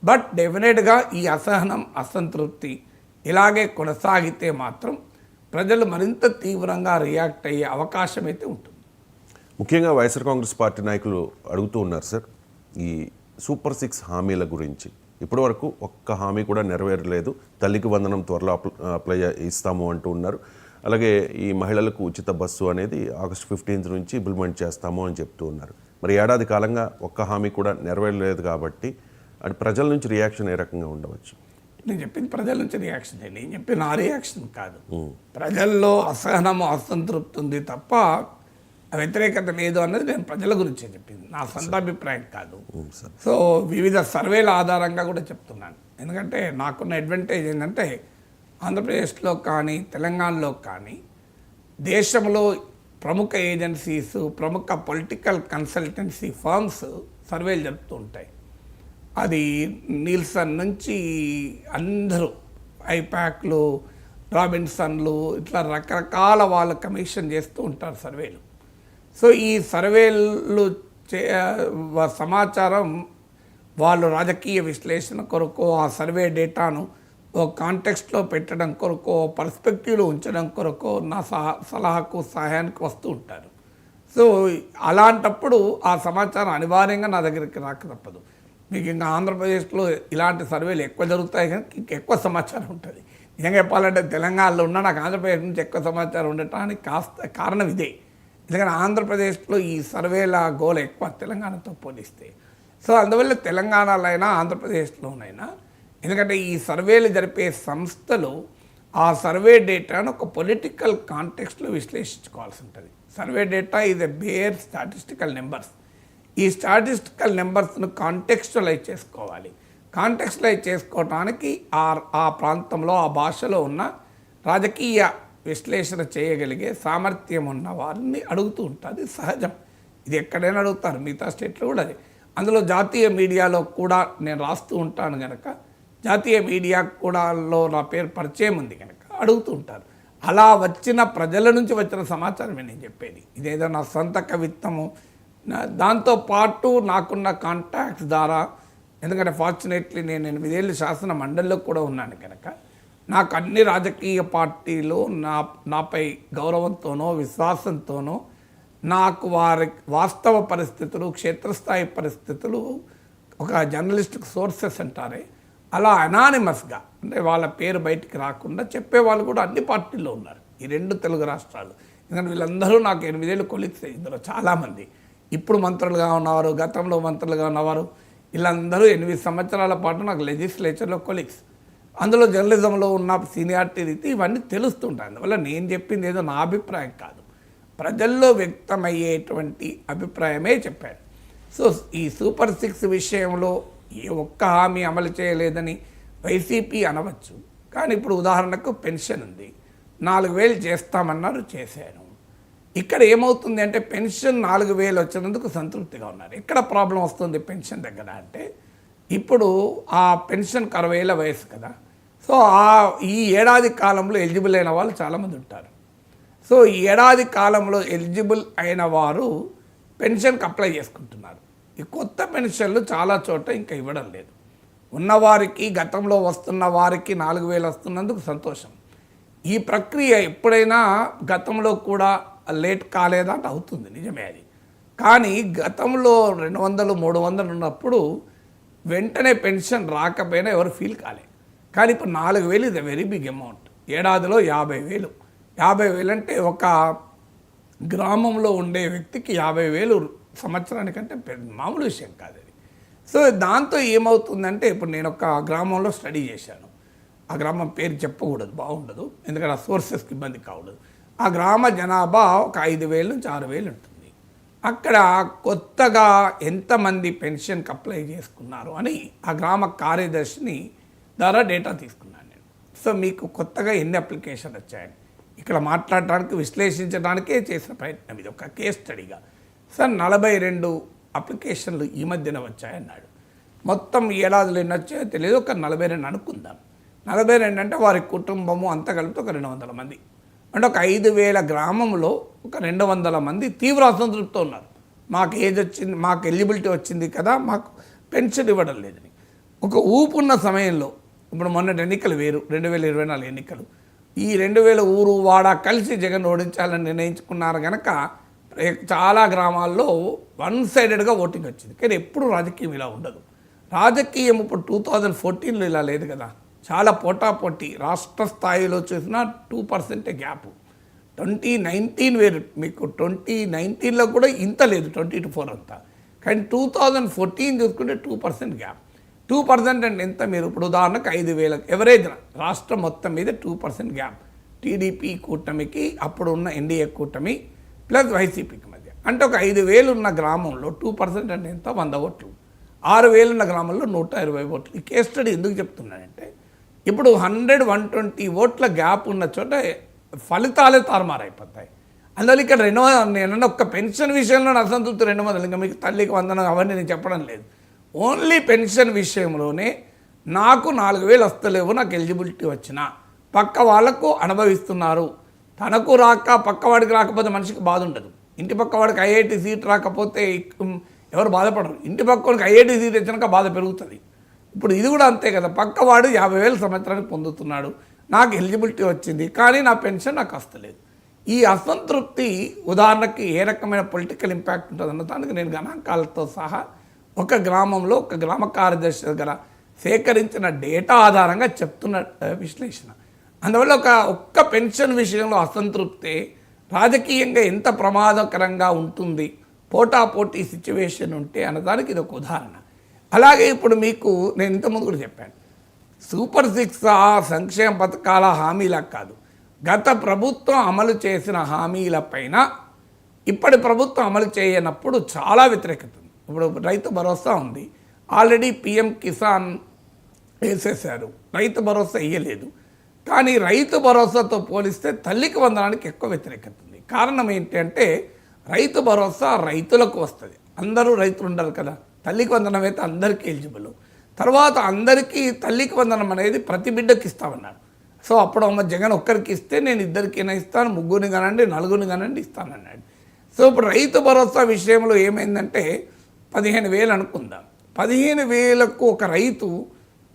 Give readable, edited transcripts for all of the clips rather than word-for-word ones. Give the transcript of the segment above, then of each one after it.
But డెఫినెట్గా ఈ అసహనం అసంతృప్తి ఇలాగే కొనసాగితే మాత్రం ప్రజలు మరింత తీవ్రంగా రియాక్ట్ అయ్యే అవకాశం అయితే ఉంటుంది. ముఖ్యంగా వైఎస్ఆర్ కాంగ్రెస్ పార్టీ నాయకులు అడుగుతూ ఉన్నారు సార్, ఈ సూపర్ 6 హామీల గురించి. ఇప్పటివరకు ఒక్క హామీ కూడా నెరవేరలేదు. తల్లికి వందనం త్వరలో అప్లై ఇస్తాము అంటూ ఉన్నారు. అలాగే ఈ మహిళలకు ఉచిత బస్సు అనేది ఆగస్టు 15 నుంచి ఇంప్లిమెంట్ చేస్తాము అని చెప్తూ ఉన్నారు. మరి ఏడాది కాలంగా ఒక్క హామీ కూడా నెరవేరలేదు కాబట్టి అది ప్రజల నుంచి రియాక్షన్ ఏ రకంగా ఉండవచ్చు? నేను చెప్పింది ప్రజల నుంచి రియాక్షన్, నేను చెప్పిన నా రియాక్షన్ కాదు. ప్రజల్లో అసహనము అసంతృప్తి ఉంది తప్ప వ్యతిరేకత లేదు అన్నది నేను ప్రజల గురించే చెప్పింది, నా సొంత అభిప్రాయం కాదు. సో వివిధ సర్వేల ఆధారంగా కూడా చెప్తున్నాను. ఎందుకంటే నాకున్న అడ్వాంటేజ్ ఏంటంటే ఆంధ్రప్రదేశ్లో కానీ తెలంగాణలో కానీ దేశంలో ప్రముఖ ఏజెన్సీస్ ప్రముఖ పొలిటికల్ కన్సల్టెన్సీ ఫర్మ్స్ సర్వేలు జరుపుతూ ఉంటాయి. అది నీల్సన్ నుంచి అందరూ ఐపాక్లు రాబిన్సన్లు ఇట్లా రకరకాల వాళ్ళు కమిషన్ చేస్తూ ఉంటారు సర్వేలు. సో ఈ సర్వేలు సమాచారం వాళ్ళు రాజకీయ విశ్లేషణ కొరకు ఆ సర్వే డేటాను ఓ కాంటెక్స్ట్లో పెట్టడం కొరకు పర్స్పెక్టివ్లో ఉంచడం కొరకు నా సలహాకు సహాయానికి వస్తూ ఉంటారు. సో అలాంటప్పుడు ఆ సమాచారం అనివార్యంగా నా దగ్గరికి రాక తప్పదు. మీకు ఇంకా ఆంధ్రప్రదేశ్లో ఇలాంటి సర్వేలు ఎక్కువ జరుగుతాయి కానీ ఎక్కువ సమాచారం ఉంటుంది. నిజంగా చెప్పాలంటే తెలంగాణలో ఉన్న నాకు ఆంధ్రప్రదేశ్ నుంచి ఎక్కువ సమాచారం ఉండటానికి కారణం ఇదే. ఎందుకంటే ఆంధ్రప్రదేశ్లో ఈ సర్వేల గోల ఎక్కువ తెలంగాణతో పోలిస్తే. సో అందువల్ల తెలంగాణలో అయినా ఆంధ్రప్రదేశ్లోనైనా ఎందుకంటే ఈ సర్వేలు జరిపే సంస్థలు ఆ సర్వే డేటాను ఒక పొలిటికల్ కాంటెక్స్ట్లో విశ్లేషించుకోవాల్సి ఉంటుంది. Survey data is a bare statistical numbers. ఈ స్టాటిస్టికల్ నెంబర్స్ను కాంటెక్స్చువలైజ్ చేసుకోవాలి. కాంటెక్స్చువలైజ్ చేసుకోవటానికి ఆ ప్రాంతంలో ఆ భాషలో ఉన్న రాజకీయ విశ్లేషణ చేయగలిగే సామర్థ్యం ఉన్న వారిని అడుగుతూ ఉంటుంది. సహజం, ఇది ఎక్కడైనా అడుగుతారు, మిగతా స్టేట్లో కూడా అది. అందులో జాతీయ మీడియాలో కూడా నేను రాస్తూ ఉంటాను కనుక జాతీయ మీడియా కూడాలో నా పేరు పరిచయం ఉంది కనుక అడుగుతూ ఉంటారు. అలా వచ్చిన ప్రజల నుంచి వచ్చిన సమాచారమే నేను చెప్పేది. ఇదేదో నా సొంత కవిత్వము. దాంతోపాటు నాకున్న కాంటాక్ట్స్ ద్వారా, ఎందుకంటే ఫార్చునేట్లీ నేను 8 ఏళ్ళు శాసన మండలిలో కూడా ఉన్నాను కనుక నాకు అన్ని రాజకీయ పార్టీలు నాపై గౌరవంతోనో విశ్వాసంతోనో నాకు వారి వాస్తవ పరిస్థితులు క్షేత్రస్థాయి పరిస్థితులు ఒక జర్నలిస్టిక్ సోర్సెస్ అంటారే అలా అనానిమస్గా అంటే వాళ్ళ పేరు బయటికి రాకుండా చెప్పేవాళ్ళు కూడా అన్ని పార్టీల్లో ఉన్నారు ఈ 2 తెలుగు రాష్ట్రాలు. ఎందుకంటే వీళ్ళందరూ నాకు 8 ఏళ్ళు కొలిక్స్. ఇందులో చాలామంది ఇప్పుడు మంత్రులుగా ఉన్నవారు, గతంలో మంత్రులుగా ఉన్నవారు, వీళ్ళందరూ 8 సంవత్సరాల పాటు నాకు లెజిస్లేచర్లో కొలిక్స్. అందులో జర్నలిజంలో ఉన్న సీనియారిటీ రీతి ఇవన్నీ తెలుస్తుంటాయి. అందువల్ల నేను చెప్పింది ఏదో నా అభిప్రాయం కాదు, ప్రజల్లో వ్యక్తమయ్యేటువంటి అభిప్రాయమే చెప్పాను. సో ఈ సూపర్ 6 విషయంలో ఏ ఒక్క హామీ అమలు చేయలేదని వైసీపీ అనవచ్చు. కానీ ఇప్పుడు ఉదాహరణకు పెన్షన్ ఉంది, 4,000 చేస్తామన్నారు, చేశాను. ఇక్కడ ఏమవుతుంది అంటే పెన్షన్ 4,000 వచ్చినందుకు సంతృప్తిగా ఉన్నారు. ఎక్కడ ప్రాబ్లం వస్తుంది పెన్షన్ దగ్గర అంటే ఇప్పుడు ఆ పెన్షన్కి 60 ఏళ్ళ వయసు కదా. సో ఈ ఏడాది కాలంలో ఎలిజిబుల్ అయిన వాళ్ళు చాలామంది ఉంటారు. సో ఈ ఏడాది కాలంలో ఎలిజిబుల్ అయిన వారు పెన్షన్కి అప్లై చేసుకుంటున్నారు. ఈ కొత్త పెన్షన్లు చాలా చోట ఇంకా ఇవ్వడం లేదు. ఉన్నవారికి గతంలో వస్తున్న వారికి 4,000 వస్తున్నందుకు సంతోషం. ఈ ప్రక్రియ ఎప్పుడైనా గతంలో కూడా లేట్ కాలేదా అంటే అవుతుంది, నిజమే అది. కానీ గతంలో 200, 300 ఉన్నప్పుడు వెంటనే పెన్షన్ రాకపోయినా ఎవరు ఫీల్ కాలే. కానీ ఇప్పుడు 4,000 ఇది వెరీ బిగ్ అమౌంట్. ఏడాదిలో 50,000. 50,000 అంటే ఒక గ్రామంలో ఉండే వ్యక్తికి 50,000 సంవత్సరానికంటే మామూలు విషయం కాదు అది. సో దాంతో ఏమవుతుందంటే ఇప్పుడు నేను ఒక గ్రామంలో స్టడీ చేశాను. ఆ గ్రామం పేరు చెప్పకూడదు, బాగుండదు, ఎందుకంటే ఆ సోర్సెస్కి ఇబ్బంది కావడదు. ఆ గ్రామ జనాభా ఒక 5,000 నుంచి 6,000 ఉంటుంది. అక్కడ కొత్తగా ఎంతమంది పెన్షన్కి అప్లై చేసుకున్నారు అని ఆ గ్రామ కార్యదర్శిని ద్వారా డేటా తీసుకున్నాను నేను. సో మీకు కొత్తగా ఎన్ని అప్లికేషన్ వచ్చాయని ఇక్కడ మాట్లాడటానికి విశ్లేషించడానికే చేసిన ప్రయత్నం ఇది, ఒక కేస్ స్టడీగా. సార్ 42 అప్లికేషన్లు ఈ మధ్యన వచ్చాయన్నాడు. మొత్తం ఏడాదిలో ఎన్ని వచ్చాయో తెలియదు, ఒక 42 అనుకుందాం. 42 అంటే వారి కుటుంబము అంతా కలిపితే ఒక 200 మంది. అంటే ఒక 5,000 గ్రామంలో ఒక 200 మంది తీవ్ర అసంతృప్తితో ఉన్నారు. మాకు ఏజ్ వచ్చింది, మాకు ఎలిజిబిలిటీ వచ్చింది కదా, మాకు పెన్షన్ ఇవ్వడం లేదని. ఒక ఊపు ఉన్న సమయంలో ఇప్పుడు మొన్నటి ఎన్నికలు వేరు 2024 ఎన్నికలు ఈ 2000 ఊరు వాడ కలిసి జగన్ ఓడించాలని నిర్ణయించుకున్నారు కనుక చాలా గ్రామాల్లో వన్ సైడెడ్గా ఓటింగ్ వచ్చింది. కానీ ఎప్పుడు రాజకీయం ఇలా ఉండదు. రాజకీయం ఇప్పుడు 2014లో ఇలా లేదు కదా, చాలా పోటాపోటీ. రాష్ట్ర స్థాయిలో చూసినా 2% గ్యాప్. 2019 వేరు, మీకు 2019లో కూడా ఇంత లేదు, 20-4 అంతా. కానీ 2014 చూసుకుంటే 2% గ్యాప్. 2% అంటే ఎంత? మీరు ఇప్పుడు ఉదాహరణకు 5,000 ఎవరేజ్ రాష్ట్రం మొత్తం మీద 2% గ్యాప్. టీడీపీ కూటమికి అప్పుడు ఉన్న ఎన్డీఏ కూటమి ప్లస్ వైసీపీకి మధ్య. అంటే ఒక 5,000 ఉన్న గ్రామంలో 2% అంటే ఎంత? 100 ఓట్లు. 6,000 ఉన్న గ్రామంలో 120 ఓట్లు. ఈ కేస్ స్టడీ ఎందుకు చెప్తున్నానంటే ఇప్పుడు 100-120 ఓట్ల గ్యాప్ ఉన్న చోట ఫలితాలే తారుమారైపోతాయి. అందువల్ల ఇక్కడ నేను ఒక్క పెన్షన్ విషయంలో అసంతృప్తి 200, ఇంకా మీకు తల్లికి వందనం అవన్నీ నేను చెప్పడం లేదు. ఓన్లీ పెన్షన్ విషయంలోనే నాకు 4,000 వస్తలేవు, నాకు ఎలిజిబిలిటీ వచ్చినా పక్క వాళ్ళకు అనుభవిస్తున్నారు. తనకు రాక పక్కవాడికి రాకపోతే మనిషికి బాధ ఉండదు. ఇంటి పక్క వాడికి ఐఐటి సీట్ రాకపోతే ఎవరు బాధపడరు. ఇంటి పక్క వాడికి ఐఐటి సీట్ వచ్చినాక బాధ పెరుగుతుంది. ఇప్పుడు ఇది కూడా అంతే కదా, పక్కవాడు 50,000 సంవత్సరానికి పొందుతున్నాడు, నాకు ఎలిజిబిలిటీ వచ్చింది కానీ నా పెన్షన్ నాకు వస్తలేదు. ఈ అసంతృప్తి ఉదాహరణకి ఏ రకమైన పొలిటికల్ ఇంపాక్ట్ ఉంటుంది అన్న దానికి నేను గణాంకాలతో సహా ఒక గ్రామంలో ఒక గ్రామ కార్యదర్శి దగ్గర సేకరించిన డేటా ఆధారంగా చెప్తున్న విశ్లేషణ. అందువల్ల ఒక్క పెన్షన్ విషయంలో అసంతృప్తి రాజకీయంగా ఎంత ప్రమాదకరంగా ఉంటుంది, పోటాపోటీ సిచ్యువేషన్ ఉంటే అన్నదానికి ఇది ఒక ఉదాహరణ. అలాగే ఇప్పుడు మీకు నేను ఇంతకుముందు కూడా చెప్పాను, సూపర్ 6 సంక్షేమ పథకాల హామీలకు కాదు, గత ప్రభుత్వం అమలు చేసిన హామీలపైన ఇప్పటి ప్రభుత్వం అమలు చేయనప్పుడు చాలా వ్యతిరేకత ఉంది. ఇప్పుడు రైతు భరోసా ఉంది, ఆల్రెడీ పిఎం కిసాన్ వేసేసారు, రైతు భరోసా ఇయ్యలేదు. కానీ రైతు భరోసాతో పోలిస్తే తల్లికి వందనానికి ఎక్కువ వ్యతిరేకత ఉంది. కారణం ఏంటి అంటే రైతు భరోసా రైతులకు వస్తుంది, అందరూ రైతులు ఉండరు కదా. తల్లికి వందనం అయితే అందరికీ ఎలిజిబుల్. తర్వాత అందరికీ తల్లికి వందనం అనేది ప్రతి బిడ్డకి ఇస్తామన్నారు. సో అప్పుడు అమ్మ జగన్ ఒక్కరికి ఇస్తే నేను ఇద్దరికైనా ఇస్తాను, ముగ్గురిని కానండి, నలుగురిని కానండి ఇస్తానన్నాడు. సో ఇప్పుడు రైతు భరోసా విషయంలో ఏమైందంటే 15,000 అనుకుందాం. 15,000కు ఒక రైతు,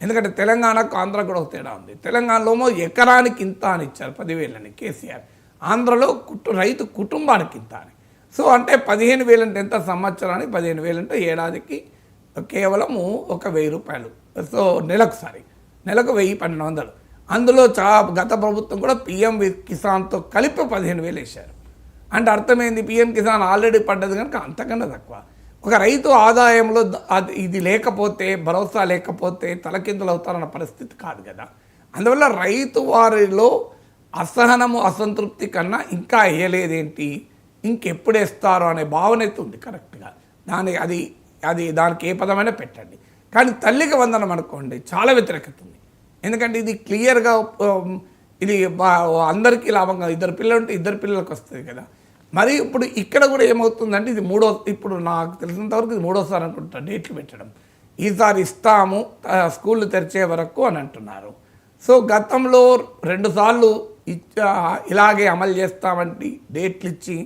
ఎందుకంటే తెలంగాణకు ఆంధ్ర కూడా ఒక తేడా ఉంది. తెలంగాణలో ఎకరానికి ఇంత అని ఇచ్చారు 10,000 కేసీఆర్, ఆంధ్రలో రైతు కుటుంబానికి ఇంత అని. సో అంటే 15,000 అంటే ఎంత? సంవత్సరానికి 15,000 అంటే ఏడాదికి కేవలము ఒక 1,000 రూపాయలు. సో నెలకు 1,000-1,200. అందులో గత ప్రభుత్వం కూడా పిఎం కిసాన్తో కలిపి 15,000 వేశారు. అంటే అర్థమైంది, పిఎం కిసాన్ ఆల్రెడీ పడ్డది కనుక అంతకన్నా తక్కువ. ఒక రైతు ఆదాయంలో ఇది లేకపోతే, భరోసా లేకపోతే తలకిందులు అవుతారన్న పరిస్థితి కాదు కదా. అందువల్ల రైతు వారిలో అసహనము అసంతృప్తి కన్నా ఇంకా వేయలేదేంటి, ఇంకెప్పుడు వేస్తారో అనే భావన అయితే ఉంది కరెక్ట్గా. దానికి ఏ పదమైనా పెట్టండి. కానీ తల్లికి వందనం అనుకోండి చాలా వ్యతిరేకత ఉంది. ఎందుకంటే ఇది క్లియర్గా ఇది అందరికీ లాభంగా, 2 పిల్లలు ఉంటే 2 పిల్లలకు వస్తుంది కదా. మరి ఇప్పుడు ఇక్కడ కూడా ఏమవుతుందంటే ఇది ఇప్పుడు నాకు తెలిసినంతవరకు ఇది 3వసారి అనుకుంటా డేట్లు పెట్టడం. ఈసారి ఇస్తాము స్కూళ్ళు తెరిచే వరకు అని అంటున్నారు. సో గతంలో 2 సార్లు ఇలాగే అమలు చేస్తామంటే డేట్లు ఇచ్చి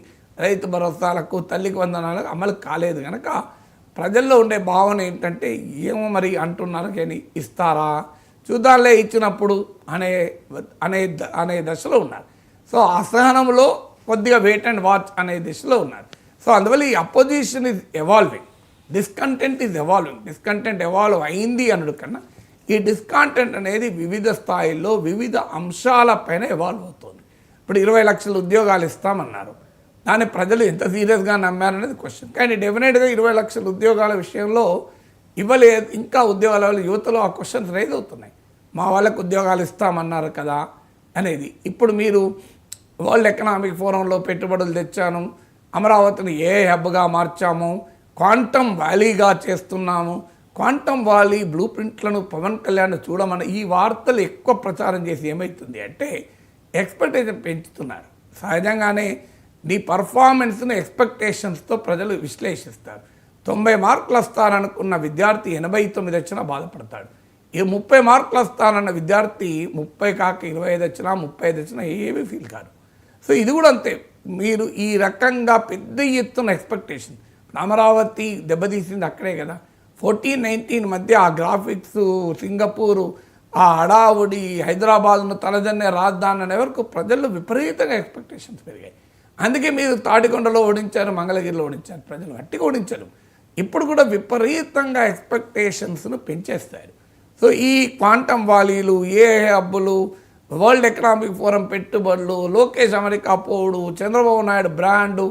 రైతు భరోసాలకు తల్లికి వందనాలకు అమలు కాలేదు కనుక ప్రజల్లో ఉండే భావన ఏంటంటే ఏమో మరి అంటున్నారు కానీ ఇస్తారా చూద్దాంలే ఇచ్చినప్పుడు అనే దశలో ఉన్నారు. సో అసహనంలో కొద్దిగా వెయిట్ అండ్ వాచ్ అనే దిశలో ఉన్నారు. సో అందువల్ల ఈ opposition is evolving, discontent is evolving. Discontent evolve అయింది అనడు కన్నా ఈ డిస్కంటెంట్ అనేది వివిధ స్థాయిల్లో వివిధ అంశాలపైన ఎవాల్వ్ అవుతుంది. ఇప్పుడు 20 లక్షల ఉద్యోగాలు ఇస్తామన్నారు, దాన్ని ప్రజలు ఎంత సీరియస్గా నమ్మారనేది క్వశ్చన్. కానీ డెఫినెట్గా 20 లక్షల ఉద్యోగాల విషయంలో ఇవ్వలేదు, ఇంకా ఉద్యోగాల యువతలో ఆ క్వశ్చన్స్ రైజ్ అవుతున్నాయి. మా వాళ్ళకు ఉద్యోగాలు ఇస్తామన్నారు కదా అనేది. ఇప్పుడు మీరు వరల్డ్ ఎకనామిక్ ఫోరంలో పెట్టుబడులు తెచ్చాను, అమరావతిని ఏ హబ్గా మార్చాము, క్వాంటమ్ వ్యాలీగా చేస్తున్నాము, క్వాంటమ్ వ్యాలీ బ్లూ ప్రింట్లను పవన్ కళ్యాణ్ చూడమని ఈ వార్తలు ఎక్కువ ప్రచారం చేసి ఏమవుతుంది అంటే ఎక్స్పెక్టేషన్ పెంచుతున్నారు. సహజంగానే నీ పర్ఫార్మెన్స్ను ఎక్స్పెక్టేషన్స్తో ప్రజలు విశ్లేషిస్తారు. 90 మార్కులు వస్తారనుకున్న విద్యార్థి 89 వచ్చినా బాధపడతాడు. 30 మార్కులు వస్తానన్న విద్యార్థి 30 కాక 25 వచ్చినా 35 వచ్చినా ఏమీ ఫీల్ కాదు. సో ఇది కూడా అంతే, మీరు ఈ రకంగా పెద్ద ఎత్తున ఎక్స్పెక్టేషన్. అమరావతి దెబ్బతీసింది అక్కడే కదా. 14-19 మధ్య ఆ గ్రాఫిక్స్, సింగపూరు, ఆ హడావుడి, హైదరాబాద్ను తలదన్నే రాజధాని అనే వరకు ప్రజల్లో విపరీతంగా ఎక్స్పెక్టేషన్స్ పెరిగాయి. అందుకే మీరు తాడికొండలో ఓడించారు, మంగళగిరిలో ఓడించారు, ప్రజలు గట్టిగా ఓడించారు. ఇప్పుడు కూడా విపరీతంగా ఎక్స్పెక్టేషన్స్ను పెంచేస్తారు. సో ఈ క్వాంటమ్ వాలీలు, ఏ హబ్బులు, వరల్డ్ ఎకనామిక్ ఫోరం పెట్టుబడులు, లోకేష్ అమెరికా పోడు, చంద్రబాబు నాయుడు బ్రాండు,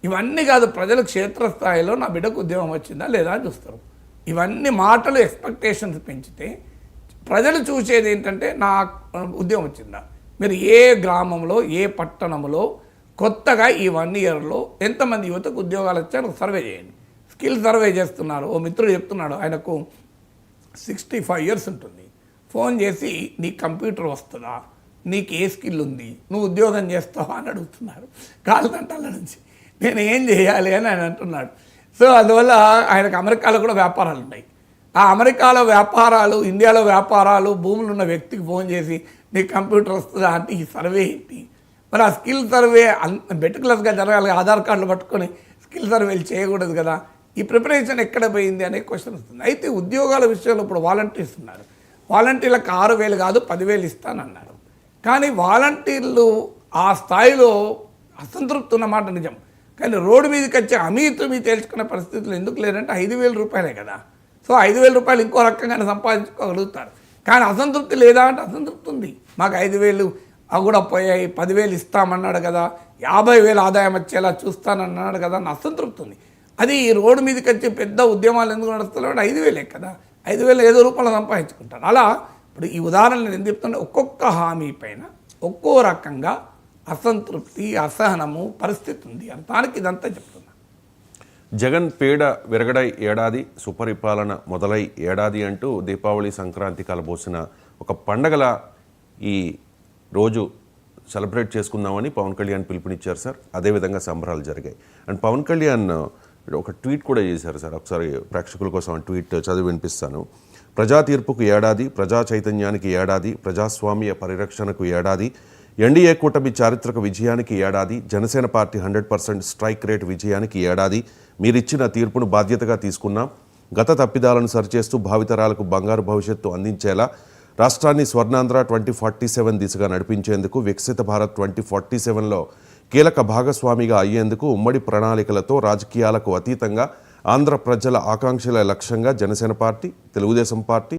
ఇవన్నీ కాదు ప్రజలు క్షేత్రస్థాయిలో నా బిడ్డకు ఉద్యోగం వచ్చిందా లేదా అని చూస్తారు. ఇవన్నీ మాటలు ఎక్స్పెక్టేషన్స్ పెంచితే ప్రజలు చూసేది ఏంటంటే నా ఉద్యోగం వచ్చిందా. మీరు ఏ గ్రామంలో, ఏ పట్టణంలో కొత్తగా ఈ 1 ఇయర్లో ఎంతమంది యువతకు ఉద్యోగాలు వచ్చారో సర్వే చేయండి. స్కిల్ సర్వే చేస్తున్నారు. ఓ మిత్రుడు చెప్తున్నాడు, ఆయనకు 65 ఇయర్స్ ఉంటుంది. ఫోన్ చేసి నీకు కంప్యూటర్ వస్తుందా, నీకు ఏ స్కిల్ ఉంది, నువ్వు ఉద్యోగం చేస్తావా అని అడుగుతున్నారు కాళ్ళదంటాల నుంచి. నేను ఏం చేయాలి అని ఆయన అంటున్నాడు. సో అందువల్ల ఆయనకు అమెరికాలో కూడా వ్యాపారాలు ఉన్నాయి. ఆ అమెరికాలో వ్యాపారాలు, ఇండియాలో వ్యాపారాలు, భూములు ఉన్న వ్యక్తికి ఫోన్ చేసి నీకు కంప్యూటర్ వస్తుందా అంటే ఈ సర్వే ఏంటి? మరి ఆ స్కిల్ సర్వే మెటికులస్గా జరగాలి. ఆధార్ కార్డులు పట్టుకొని స్కిల్ సర్వేలు చేయకూడదు కదా. ఈ ప్రిపరేషన్ ఎక్కడ పోయింది అనే క్వశ్చన్ వస్తుంది. అయితే ఉద్యోగాల విషయంలో ఇప్పుడు వాలంటీర్స్ ఉన్నారు. వాలంటీర్లకు 6,000 కాదు 10,000 ఇస్తానన్నారు. కానీ వాలంటీర్లు ఆ స్థాయిలో అసంతృప్తి ఉన్నమాట నిజం. కానీ రోడ్డు మీదకి వచ్చి అమీతులు మీ తేల్చుకునే పరిస్థితులు ఎందుకు లేదంటే 5,000 రూపాయలే కదా. సో 5,000 రూపాయలు ఇంకో రకంగానే సంపాదించుకోగలుగుతారు. కానీ అసంతృప్తి లేదా అంటే అసంతృప్తి ఉంది. మాకు 5,000 అవి కూడా పోయాయి, 10,000 ఇస్తామన్నాడు కదా, 50,000 ఆదాయం వచ్చేలా చూస్తానన్నాడు కదా అని అసంతృప్తి ఉంది. అది ఈ రోడ్డు మీదకి వచ్చి పెద్ద ఉద్యమాలు ఎందుకు నడుస్తున్నాడు? 5,000 కదా, 5,000 ఏదో రూపంలో సంపాదించుకుంటారు. అలా ఇప్పుడు ఈ ఉదాహరణలు నేను చెప్తుంటే ఒక్కొక్క హామీ పైన ఒక్కో రకంగా అసంతృప్తి, అసహనము పరిస్థితి ఉంది. దానికి ఇదంతా చెప్తున్నా. జగన్ పేడ విరగడై ఏడాది, సుపరిపాలన మొదలై ఏడాది అంటూ దీపావళి, సంక్రాంతి కలబోసిన ఒక పండగల ఈ రోజు సెలబ్రేట్ చేసుకుందామని పవన్ కళ్యాణ్ పిలుపునిచ్చారు సార్. అదేవిధంగా సంబరాలు జరిగాయి. అండ్ పవన్ కళ్యాణ్ ఒక ట్వీట్ కూడా చేశారు సార్. ఒకసారి ప్రేక్షకుల కోసం ఆ ట్వీట్ చదివి వినిపిస్తాను. ప్రజా తీర్పుకు ఏడాది, ప్రజా చైతన్యానికి ఏడాది, ప్రజాస్వామ్య పరిరక్షణకు ఏడాది, ఎన్డీఏ కూటమి చారిత్రక విజయానికి ఏడాది, జనసేన పార్టీ 100% స్ట్రైక్ రేట్ విజయానికి ఏడాది. మీరిచ్చిన తీర్పును బాధ్యతగా తీసుకున్నాం. గత తప్పిదాలను సరిచేస్తూ భావితరాలకు బంగారు భవిష్యత్తు అందించేలా రాష్ట్రాన్ని స్వర్ణాంధ్ర 2047 దిశగా నడిపించేందుకు, వికసిత భారత్ 2047లో కీలక భాగస్వామిగా అయ్యేందుకు ఉమ్మడి ప్రణాళికలతో రాజకీయాలకు అతీతంగా ఆంధ్ర ప్రజల ఆకాంక్షల లక్ష్యంగా జనసేన పార్టీ, తెలుగుదేశం పార్టీ